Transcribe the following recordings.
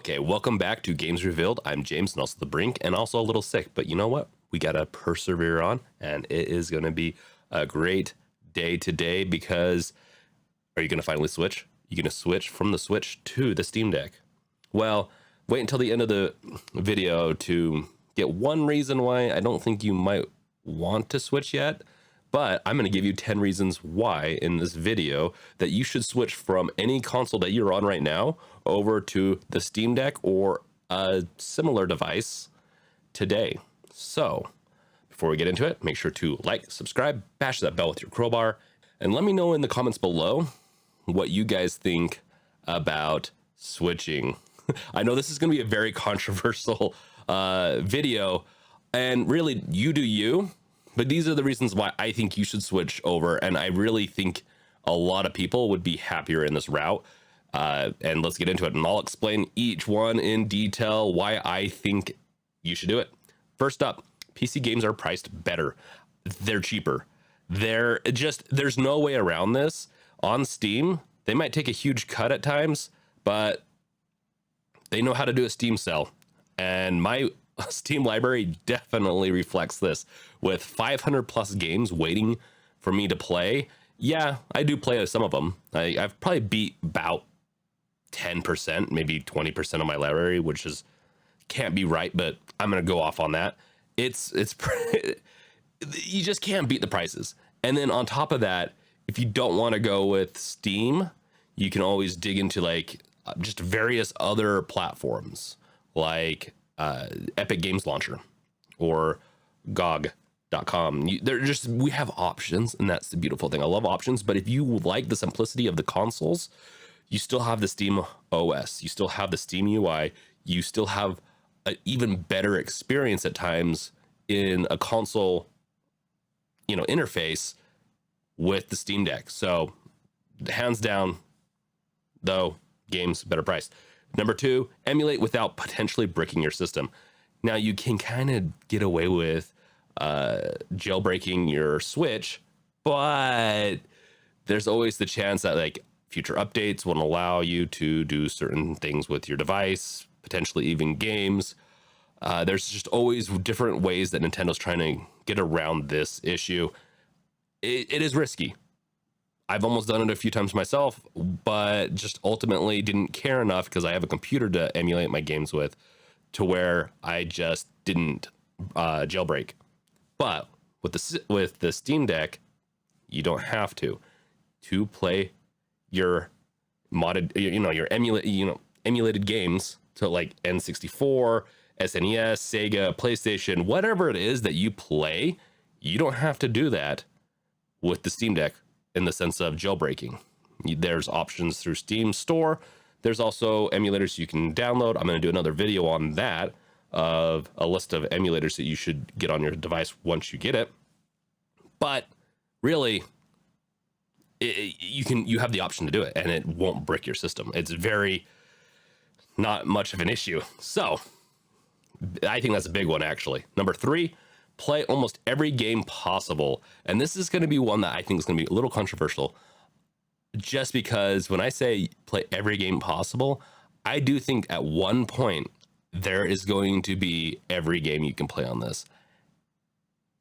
Okay, welcome back to Games Revealed. I'm James and also the Brink and also a little sick, but you know what? We got to persevere on and it is going to be a great day today because are you going to finally switch? You're going to switch from the Switch to the Steam Deck. Well, wait until the end of the video to get one reason why I don't think you might want to switch yet, but I'm going to give you 10 reasons why in this video that you should switch from any console that you're on right now over to the Steam Deck or a similar device today. So before we get into it, make sure to like, subscribe, bash that bell with your crowbar, and let me know in the comments below what you guys think about switching. I know this is going to be a very controversial video, and really, you do you. But these are the reasons why I think you should switch over, and I really think a lot of people would be happier in this route. And let's get into it, and I'll explain each one in detail why I think you should do it. First up, PC games are priced better. They're cheaper. There's no way around this. On Steam, they might take a huge cut at times, but they know how to do a Steam sale. And my Steam library definitely reflects this with 500 plus games waiting for me to play. Yeah, I do play some of them. I've probably beat about 10%, maybe 20% of my library, which is can't be right, but I'm going to go off on that. It's you just can't beat the prices. And then on top of that, if you don't want to go with Steam, you can always dig into like just various other platforms like Epic Games Launcher or GOG.com. We have options, and that's the beautiful thing. I love options, but if you like the simplicity of the consoles, you still have the Steam OS, you still have the Steam UI, you still have an even better experience at times in a console, interface with the Steam Deck. So hands down, though, games better priced. Number two, emulate without potentially bricking your system. Now you can kind of get away with jailbreaking your Switch, but there's always the chance that like future updates won't allow you to do certain things with your device, potentially even games. There's just always different ways that Nintendo's trying to get around this issue. It is risky. I've almost done it a few times myself, but just ultimately didn't care enough because I have a computer to emulate my games with to where I just didn't jailbreak. But with the Steam Deck, you don't have to play your modded, your emulated games to like N64, SNES, Sega, PlayStation, whatever it is that you play. You don't have to do that with the Steam Deck in the sense of jailbreaking. There's options through Steam Store. There's also emulators you can download. I'm going to do another video on that of a list of emulators that you should get on your device once you get it. But really, you have the option to do it and it won't brick your system. It's very not much of an issue. So I think that's a big one, actually. Number three, play almost every game possible. And this is going to be one that I think is going to be a little controversial, just because when I say play every game possible, I do think at one point there is going to be every game you can play on this.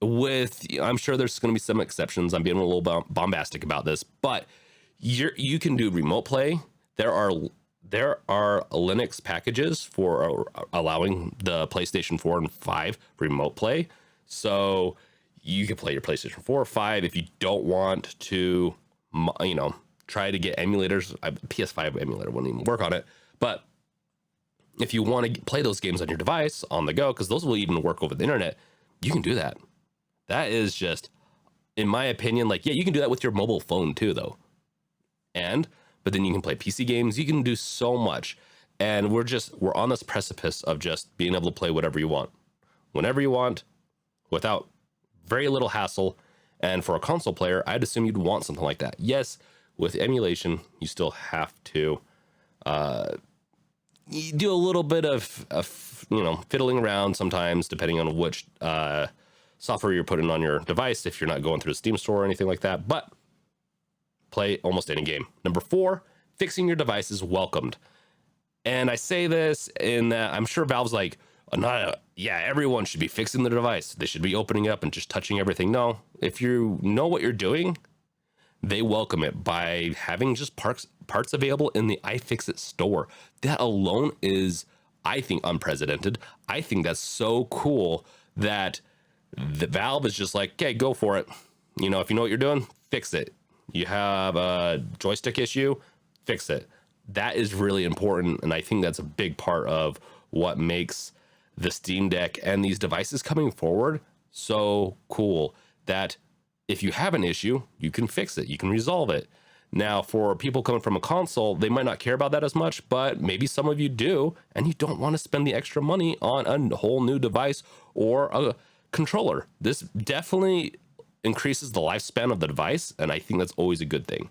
I'm sure there's going to be some exceptions. I'm being a little bombastic about this, but you can do remote play. There are Linux packages for allowing the PlayStation 4 and 5 remote play. So you can play your PlayStation 4 or 5 if you don't want to, try to get emulators. PS5 emulator wouldn't even work on it. But if you want to play those games on your device on the go, because those will even work over the internet, you can do that. That is just, in my opinion, like, yeah, you can do that with your mobile phone too, though. But then you can play PC games. You can do so much. And we're on this precipice of just being able to play whatever you want, whenever you want, without very little hassle. And for a console player, I'd assume you'd want something like that. Yes, with emulation, you still have to you do a little bit of fiddling around sometimes, depending on which software you're putting on your device, if you're not going through the Steam store or anything like that. But play almost any game. Number 4, fixing your device is welcomed. And I say this in that I'm sure Valve's like, yeah, everyone should be fixing the device. They should be opening up and just touching everything. No, if you know what you're doing, they welcome it by having just parts available in the iFixit store. That alone is, I think, unprecedented. I think that's so cool that the Valve is just like, okay, go for it. You know, if you know what you're doing, fix it. You have a joystick issue, fix it. That is really important, and I think that's a big part of what makes the Steam Deck and these devices coming forward so cool, that if you have an issue, you can fix it, you can resolve it. Now, for people coming from a console, they might not care about that as much, but maybe some of you do, and you don't want to spend the extra money on a whole new device or a controller. This definitely increases the lifespan of the device, and I think that's always a good thing.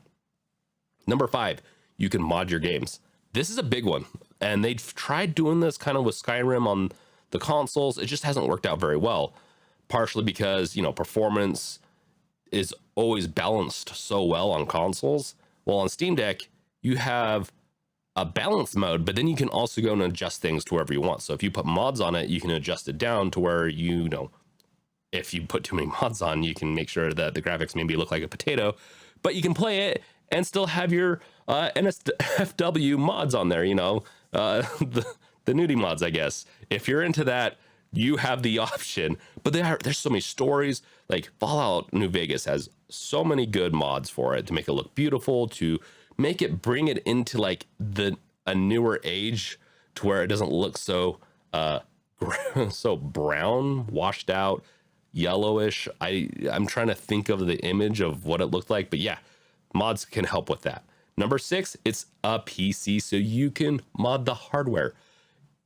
Number 5, you can mod your games. This is a big one, and they've tried doing this kind of with Skyrim on the consoles. It just hasn't worked out very well, partially because, you know, performance is always balanced so well on consoles. Well, on Steam Deck, you have a balance mode, but then you can also go and adjust things to wherever you want. So if you put mods on it, you can adjust it down to where, you know, if you put too many mods on, you can make sure that the graphics maybe look like a potato, but you can play it and still have your NSFW mods on there, you know, the nudie mods, I guess. If you're into that, you have the option. But there's so many stories. Like Fallout New Vegas has so many good mods for it to make it look beautiful, to make it, bring it into like a newer age, to where it doesn't look so so brown, washed out, yellowish. I'm trying to think of the image of what it looked like, but yeah, mods can help with that. Number 6, it's a PC, so you can mod the hardware.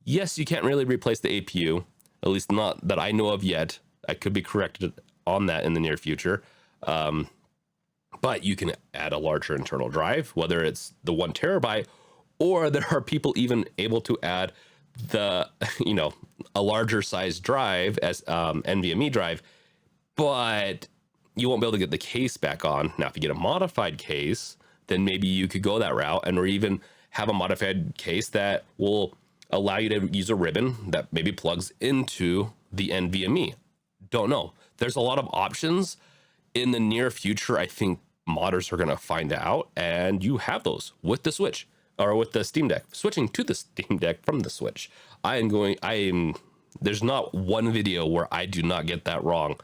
Yes, you can't really replace the APU, at least not that I know of yet. I could be corrected on that in the near future. But you can add a larger internal drive, whether it's the 1 terabyte, or there are people even able to add the, you know, a larger size drive as NVMe drive, but you won't be able to get the case back on. Now, if you get a modified case, then maybe you could go that route, and or even have a modified case that will allow you to use a ribbon that maybe plugs into the NVMe. Don't know. There's a lot of options in the near future. I think modders are going to find out, and you have those with the Switch or with the Steam Deck. Switching to the Steam Deck from the Switch, there's not one video where I do not get that wrong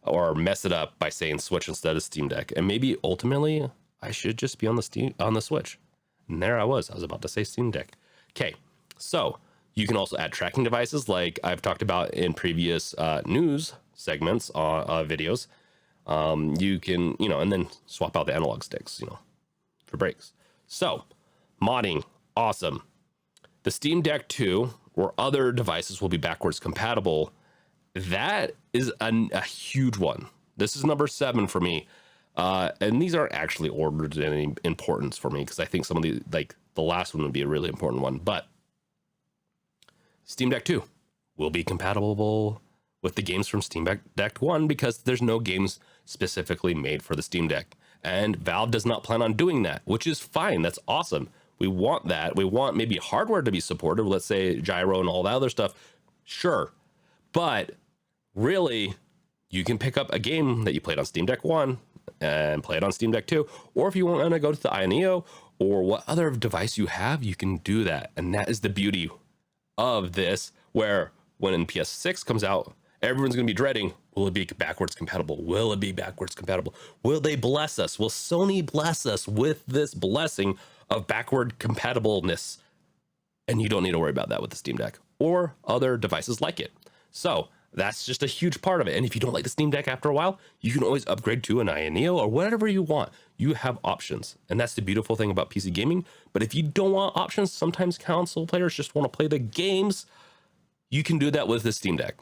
or mess it up by saying Switch instead of Steam Deck. And maybe ultimately I should just be on the Switch. And there I was about to say Steam Deck. Okay, so you can also add tracking devices like I've talked about in previous news segments videos. You can, you know, and then swap out the analog sticks, you know, for brakes. So modding, awesome. The Steam Deck 2 or other devices will be backwards compatible. That is a huge one. This is number 7 for me. And these aren't actually ordered in any importance for me, because I think some of the, like the last one would be a really important one. But Steam Deck 2 will be compatible with the games from Steam Deck 1, because there's no games specifically made for the Steam Deck. And Valve does not plan on doing that, which is fine. That's awesome. We want that. We want maybe hardware to be supported. Let's say gyro and all that other stuff. Sure. But really, you can pick up a game that you played on Steam Deck 1 and play it on Steam Deck 2. Or if you want to go to the INEO or what other device you have, you can do that. And that is the beauty of this, where when PS6 comes out, everyone's going to be dreading, will it be backwards compatible? Will it be backwards compatible? Will they bless us? Will Sony bless us with this blessing of backward compatibleness? And you don't need to worry about that with the Steam Deck or other devices like it. So that's just a huge part of it. And if you don't like the Steam Deck after a while, you can always upgrade to an INEO or whatever you want. You have options. And that's the beautiful thing about PC gaming. But if you don't want options, sometimes console players just want to play the games. You can do that with the Steam Deck,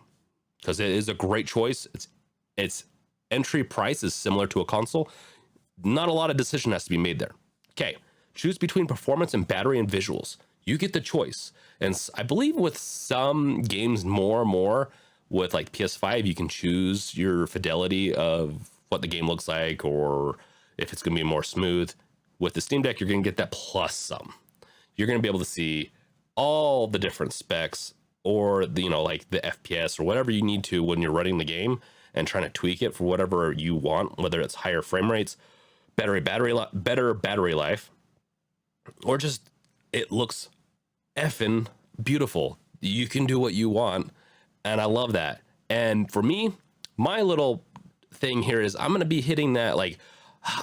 because it is a great choice. Its entry price is similar to a console. Not a lot of decision has to be made there. Okay, choose between performance and battery and visuals. You get the choice. And I believe with some games more with like PS5, you can choose your fidelity of what the game looks like, or if it's going to be more smooth. With the Steam Deck, you're going to get that plus some. You're going to be able to see all the different specs or the, like the FPS or whatever you need to when you're running the game and trying to tweak it for whatever you want, whether it's higher frame rates, better battery life, or just it looks effing beautiful. You can do what you want, and I love that. And for me, my little thing here is I'm going to be hitting that, like,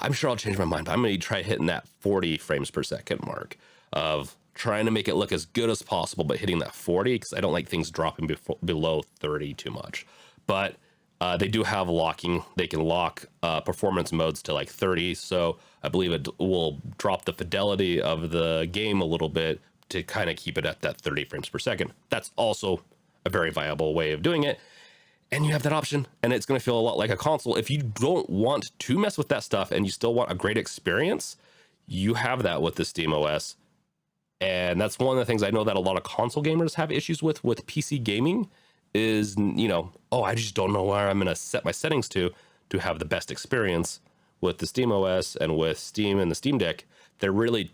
I'm sure I'll change my mind, but I'm going to try hitting that 40 frames per second mark of trying to make it look as good as possible, but hitting that 40, because I don't like things dropping below 30 too much. But they do have locking. They can lock performance modes to like 30. So I believe it will drop the fidelity of the game a little bit to kind of keep it at that 30 frames per second. That's also a very viable way of doing it. And you have that option, and it's going to feel a lot like a console. If you don't want to mess with that stuff and you still want a great experience, you have that with the SteamOS. And that's one of the things I know that a lot of console gamers have issues with PC gaming is, oh, I just don't know where I'm going to set my settings to have the best experience with the SteamOS and with Steam and the Steam Deck. They're really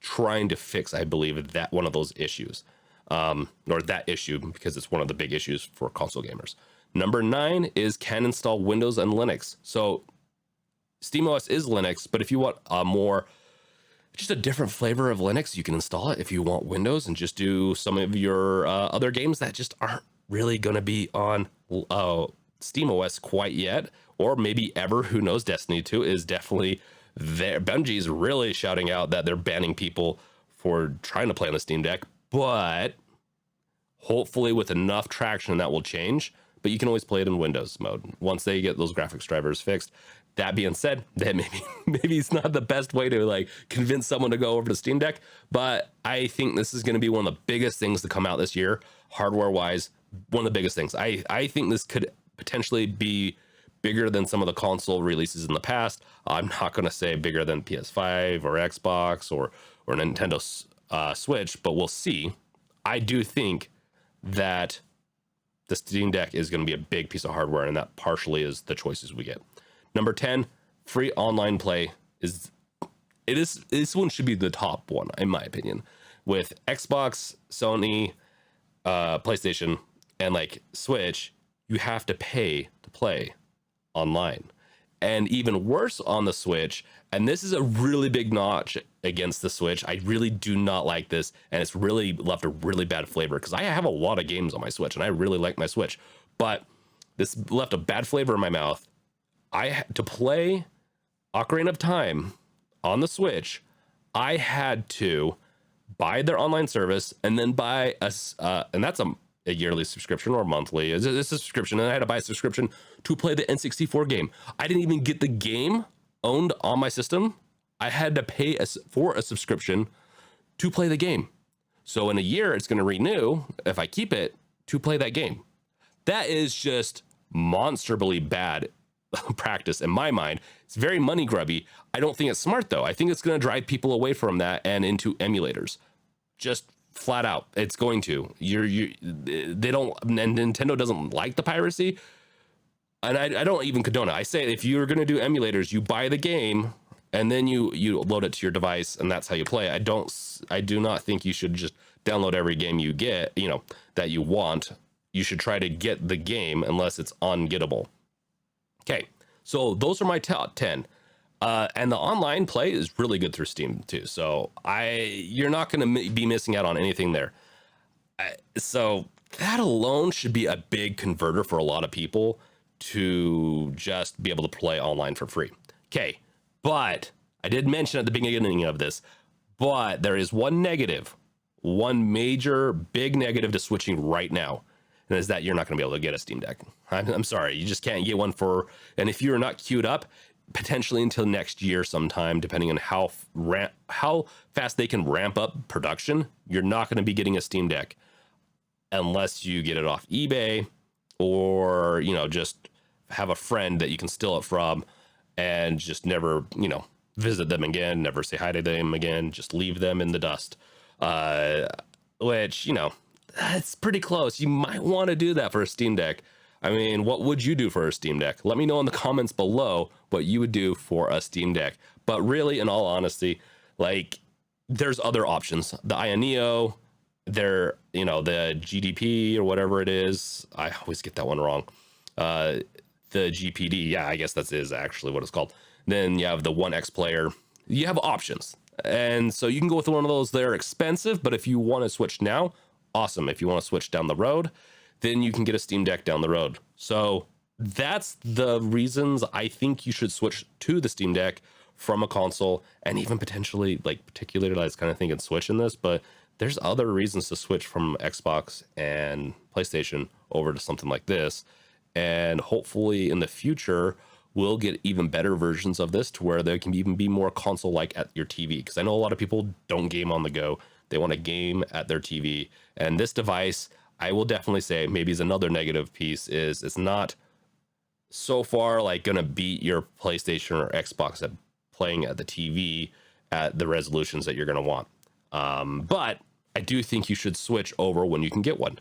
trying to fix, I believe, that one of those issues, or that issue, because it's one of the big issues for console gamers. Number 9 is can install Windows and Linux. So SteamOS is Linux, but if you want just a different flavor of Linux, you can install it. If you want Windows and just do some of your other games that just aren't really going to be on SteamOS quite yet, or maybe ever, who knows. Destiny 2 is definitely there. Bungie's really shouting out that they're banning people for trying to play on the Steam Deck, but hopefully with enough traction that will change. But you can always play it in Windows mode once they get those graphics drivers fixed. That being said, that maybe it's not the best way to like convince someone to go over to Steam Deck, but I think this is going to be one of the biggest things to come out this year, hardware wise. One of the biggest things. I think this could potentially be bigger than some of the console releases in the past. I'm not going to say bigger than PS5 or Xbox or Nintendo Switch, but we'll see. I do think that the Steam Deck is going to be a big piece of hardware, and that partially is the choices we get. Number 10, free online play this one should be the top one, in my opinion. With Xbox, Sony, PlayStation, and like Switch, you have to pay to play online. And even worse on the Switch, and this is a really big notch against the Switch. I really do not like this, and it's really left a really bad flavor because I have a lot of games on my Switch, and I really like my Switch. But this left a bad flavor in my mouth. I had to play Ocarina of Time on the Switch. I had to buy their online service and then buy and that's a yearly subscription or monthly. It's a subscription, and I had to buy a subscription to play the N64 game. I didn't even get the game owned on my system. I had to pay for a subscription to play the game. So in a year, it's going to renew if I keep it to play that game. That is just monstrably bad practice in my mind. It's very money grubby. I don't think it's smart though. I think it's going to drive people away from that and into emulators. Just flat out, it's going to. They don't, and Nintendo doesn't like the piracy, and I don't even condone it. I say if you're going to do emulators, you buy the game and then you load it to your device, and that's how you play. I do not think you should just download every game you get, that you want. You should try to get the game unless it's ungettable. Okay, so those are my top 10. And the online play is really good through Steam too. So you're not going to be missing out on anything there. So that alone should be a big converter for a lot of people to just be able to play online for free. Okay, but I did mention at the beginning of this, but there is one major big negative to switching right now. And is that you're not going to be able to get a Steam Deck. I'm sorry, you just can't get one and if you're not queued up, potentially until next year sometime, depending on how fast they can ramp up production, you're not going to be getting a Steam Deck unless you get it off eBay or, just have a friend that you can steal it from and just never, visit them again, never say hi to them again, just leave them in the dust. Which, that's pretty close. You might want to do that for a Steam Deck. I mean, what would you do for a Steam Deck? Let me know in the comments below what you would do for a Steam Deck. But really, in all honesty, there's other options. The Aya Neo, their, the GDP or whatever it is. I always get that one wrong. Uh, the GPD, yeah, I guess that is actually what it's called. Then you have the One X player. You have options, and so you can go with one of those. They're expensive, but if you want to switch now, awesome. If you want to switch down the road, then you can get a Steam Deck down the road. So that's the reasons I think you should switch to the Steam Deck from a console, and even potentially like particularly I was kind of thinking Switch in this, but there's other reasons to switch from Xbox and PlayStation over to something like this. And hopefully in the future, we'll get even better versions of this to where they can even be more console like at your TV. Because I know a lot of people don't game on the go, they want to game at their TV. And this device, I will definitely say, maybe is another negative piece, is it's not so far like gonna beat your PlayStation or Xbox at playing at the TV at the resolutions that you're gonna want. But I do think you should switch over when you can get one.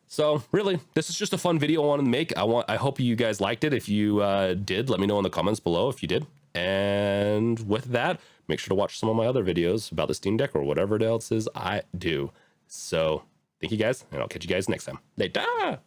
So really, this is just a fun video I wanted to make. I hope you guys liked it. If you did, let me know in the comments below if you did. And with that, make sure to watch some of my other videos about the Steam Deck or whatever else is I do. So thank you guys, and I'll catch you guys next time. Later.